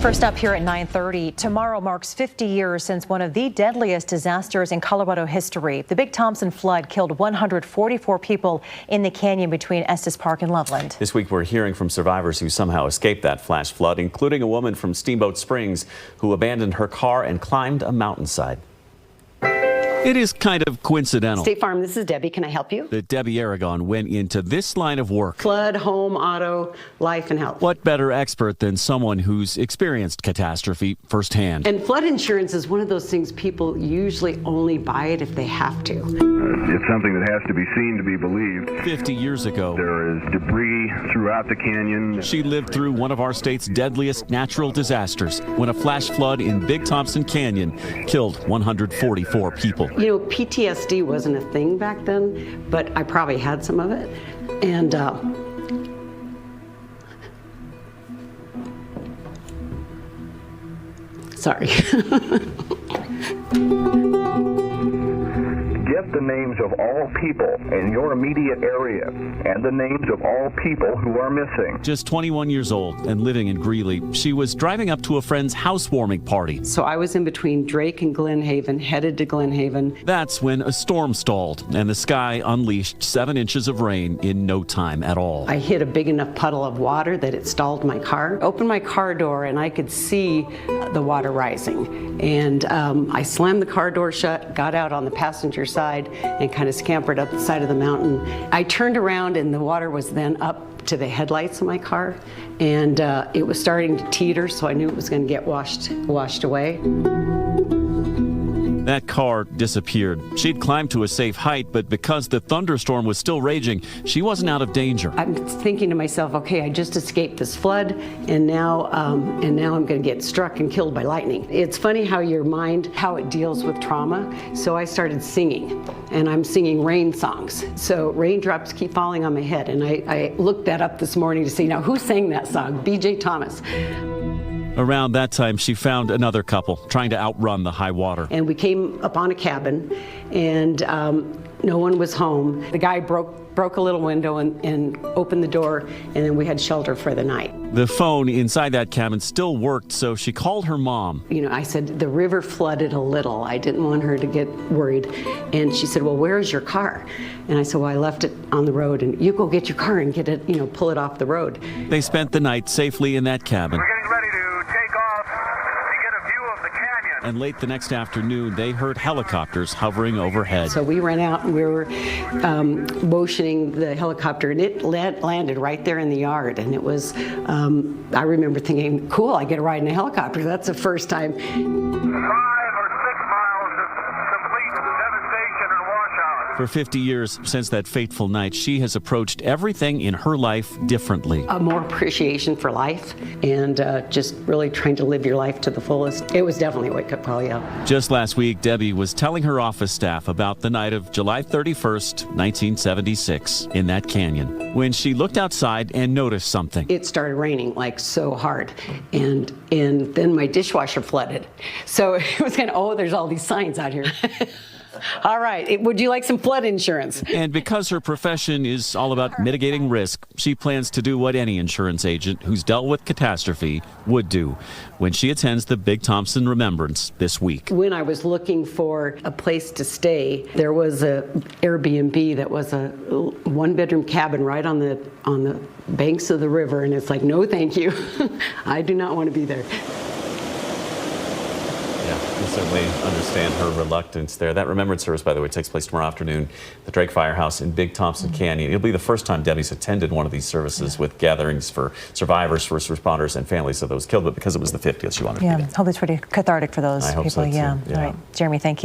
First up here at 9:30, tomorrow marks 50 years since one of the deadliest disasters in Colorado history. The Big Thompson flood killed 144 people in the canyon between Estes Park and Loveland. This week, we're hearing from survivors who somehow escaped that flash flood, including a woman from Steamboat Springs who abandoned her car and climbed a mountainside. It is kind of coincidental. State Farm, this is Debbie. Can I help you? That Debbie Aragon went into this line of work. Flood, home, auto, life, and health. What better expert than someone who's experienced catastrophe firsthand? And flood insurance is one of those things people usually only buy it if they have to. It's something that has to be seen to be believed. 50 years ago, there is debris throughout the canyon. She lived through one of our state's deadliest natural disasters when a flash flood in Big Thompson Canyon killed 144 people. You know, PTSD wasn't a thing back then, but I probably had some of it. And sorry. Get the names of all people in your immediate area and the names of all people who are missing. Just 21 years old and living in Greeley, she was driving up to a friend's housewarming party. So I was in between Drake and Glen Haven, headed to Glen Haven. That's when a storm stalled and the sky unleashed 7 inches of rain in no time at all. I hit a big enough puddle of water that it stalled my car. Opened my car door and I could see the water rising. And I slammed the car door shut, got out on the passenger side and kind of scampered up the side of the mountain. I turned around and the water was then up to the headlights of my car, and it was starting to teeter, so I knew it was going to get washed away. That car disappeared. She'd climbed to a safe height, but because the thunderstorm was still raging, she wasn't out of danger. I'm thinking to myself, okay, I just escaped this flood, and now I'm going to get struck and killed by lightning. It's funny how your mind, how it deals with trauma. So I started singing, and I'm singing rain songs. So raindrops keep falling on my head, and I looked that up this morning to see, now who sang that song? B.J. Thomas. Around that time, she found another couple trying to outrun the high water. And we came upon a cabin, and no one was home. The guy broke a little window and opened the door, and then we had shelter for the night. The phone inside that cabin still worked, so she called her mom. You know, I said, the river flooded a little. I didn't want her to get worried. And she said, well, where is your car? And I said, well, I left it on the road, and you go get your car and get it, you know, pull it off the road. They spent the night safely in that cabin. We're getting ready to take off to get a view of the canyon. And late the next afternoon, they heard helicopters hovering overhead. So we ran out and we were motioning the helicopter, and it landed right there in the yard. And it was, I remember thinking, cool, I get to ride in a helicopter. That's the first time. 5 or 6 miles of complete devastation and washout. For 50 years since that fateful night, she has approached everything in her life differently. A more appreciation for life and just really trying to live your life to the fullest. It was definitely a wake-up call, yeah. Just last week, Debbie was telling her office staff about the night of July 31st, 1976, in that canyon, when she looked outside and noticed something. It started raining like so hard, and then my dishwasher flooded. So it was kind of, oh, there's all these signs out here. All right, would you like some flood insurance? And because her profession is all about mitigating risk, she plans to do what any insurance agent who's dealt with catastrophe would do when she attends the Big Thompson Remembrance this week. When I was looking for a place to stay, there was a Airbnb that was a 1-bedroom cabin right on the banks of the river, and it's like, no, thank you. I do not want to be there. Yeah, we certainly understand her reluctance there. That remembrance service, by the way, takes place tomorrow afternoon at the Drake Firehouse in Big Thompson Canyon. It'll be the first time Debbie's attended one of these services with gatherings for survivors, first responders, and families of those killed. But because it was the 50th, she wanted to be there. Hope it's pretty cathartic for those I people. hope so too. Yeah. All right, Jeremy, thank you.